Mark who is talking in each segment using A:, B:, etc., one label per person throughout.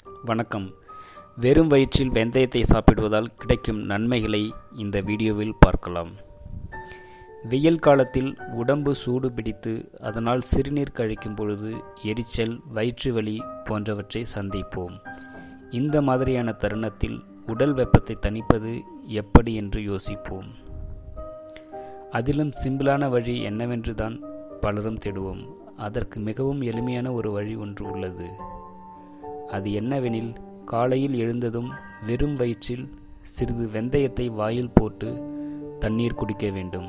A: வணக்கம். வெறும் வயிற்றில் வெந்தயத்தை சாப்பிடுவதால் கிடைக்கும் நன்மைகளை இந்த வீடியோவில் பார்க்கலாம். வெயில் காலத்தில் உடம்பு சூடு பிடித்து அதனால் சிறுநீர் கழிக்கும் பொழுது எரிச்சல், வயிற்று வலி போன்றவற்றை சந்திப்போம். இந்த மாதிரியான தருணத்தில் உடல் வெப்பத்தை தணிப்பது எப்படி என்று யோசிப்போம். அதிலும் சிம்பிளான வழி என்னவென்று தான் பலரும் தேடுவோம். அதற்கு மிகவும் எளிமையான ஒரு வழி ஒன்று உள்ளது. அது என்னவெனில், காலையில் எழுந்ததும் வெறும் வயிற்றில் சிறிது வெந்தயத்தை வாயில் போட்டு தண்ணீர் குடிக்க வேண்டும்.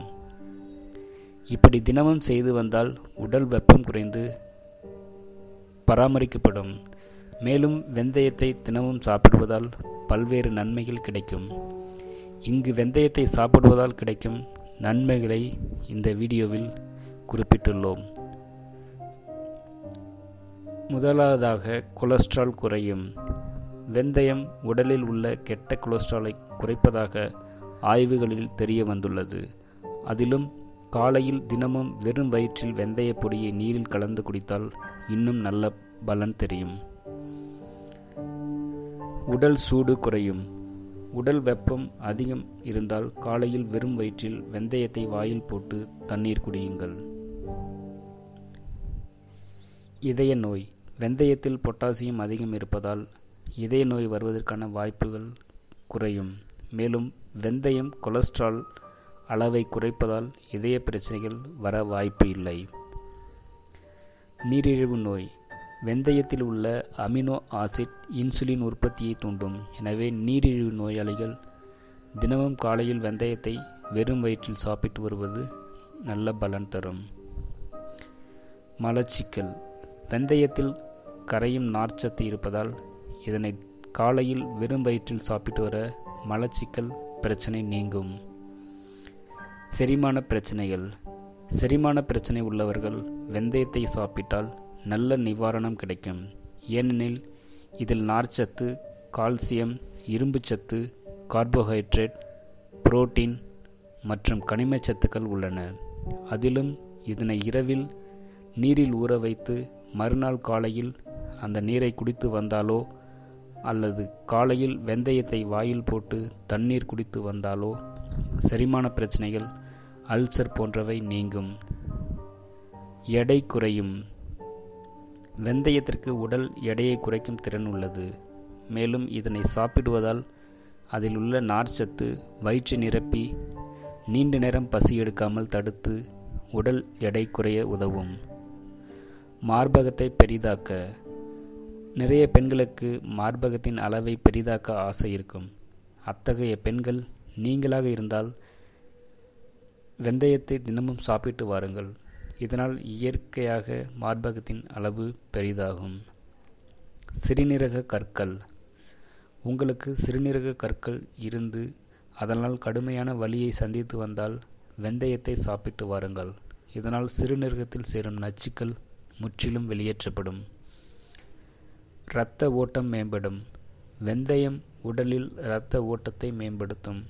A: இப்படி தினமும் செய்து வந்தால் உடல் வெப்பம் குறைந்து பராமரிக்கப்படும். மேலும் வெந்தயத்தை தினமும் சாப்பிடுவதால் பல்வேறு நன்மைகள் கிடைக்கும். இங்கு வெந்தயத்தை சாப்பிடுவதால் கிடைக்கும் நன்மைகளை இந்த வீடியோவில் குறிப்பிட்டுள்ளோம். முதலாவதாக, கொலஸ்ட்ரால் குறையும். வெந்தயம் உடலில் உள்ள கெட்ட கொலஸ்ட்ராலை குறைப்பதாக ஆய்வுகளில் தெரிய வந்துள்ளது. அதிலும் காலையில் தினமும் வெறும் வயிற்றில் வெந்தய பொடியை நீரில் கலந்து குடித்தால் இன்னும் நல்ல பலன் தெரியும். உடல் சூடு குறையும். உடல் வெப்பம் அதிகம் இருந்தால் காலையில் வெறும் வயிற்றில் வெந்தயத்தை வாயில் போட்டு தண்ணீர் குடியுங்கள். இதய நோய். வெந்தயத்தில் பொட்டாசியம் அதிகம் இருப்பதால் இதய நோய் வருவதற்கான வாய்ப்புகள் குறையும். மேலும் வெந்தயம் கொலஸ்ட்ரால் அளவை குறைப்பதால் இதய பிரச்சனைகள் வர வாய்ப்பு இல்லை. நீரிழிவு நோய். வெந்தயத்தில் உள்ள அமினோ ஆசிட் இன்சுலின் உற்பத்தியை தூண்டும். எனவே நீரிழிவு நோயாளிகள் தினமும் காலையில் வெந்தயத்தை வெறும் வயிற்றில் சாப்பிட்டு வருவது நல்ல பலன் தரும். மலச்சிக்கல். வெந்தயத்தில் கரையும் நார்ச்சத்து இருப்பதால் இதனை காலையில் வெறும் வயிற்றில் சாப்பிட்டு வர மலச்சிக்கல் பிரச்சனை நீங்கும். செரிமான பிரச்சனைகள். செரிமான பிரச்சனை உள்ளவர்கள் வெந்தயத்தை சாப்பிட்டால் நல்ல நிவாரணம் கிடைக்கும். ஏனெனில் இதில் நார்ச்சத்து, கால்சியம், இரும்புச்சத்து, கார்போஹைட்ரேட், புரோட்டீன் மற்றும் கனிமச்சத்துக்கள் உள்ளன. அதிலும் இதனை இரவில் நீரில் ஊற வைத்து மறுநாள் காலையில் அந்த நீரை குடித்து வந்தாலோ அல்லது காலையில் வெந்தயத்தை வாயில் போட்டு தண்ணீர் குடித்து வந்தாலோ செரிமான பிரச்சனைகள், அல்சர் போன்றவை நீங்கும். எடை குறையும். வெந்தயத்திற்கு உடல் எடையை குறைக்கும் திறன் உள்ளது. மேலும் இதனை சாப்பிடுவதால் அதில் உள்ள நார்ச்சத்து வயிற்று நிரப்பி நீண்ட நேரம் பசி எடுக்காமல் தடுத்து உடல் எடை குறைய உதவும். மார்பகத்தை பெரிதாக்க. நிறைய பெண்களுக்கு மார்பகத்தின் அளவை பெரிதாக்க ஆசை இருக்கும். அத்தகைய பெண்கள் நீங்களாக இருந்தால் வெந்தயத்தை தினமும் சாப்பிட்டு வாருங்கள். இதனால் இயற்கையாக மார்பகத்தின் அளவு பெரிதாகும். சிறுநீரக கற்கள். உங்களுக்கு சிறுநீரக கற்கள் இருந்து அதனால் கடுமையான வலியை சந்தித்து வந்தால் வெந்தயத்தை சாப்பிட்டு வாருங்கள். இதனால் சிறுநீரகத்தில் சேரும் நச்சுக்கள் முற்றிலும் வெளியேற்றப்படும். இரத்த ஓட்டம் மேம்படும். வெந்தயம் உடலில் இரத்த ஓட்டத்தை மேம்படுத்தும்.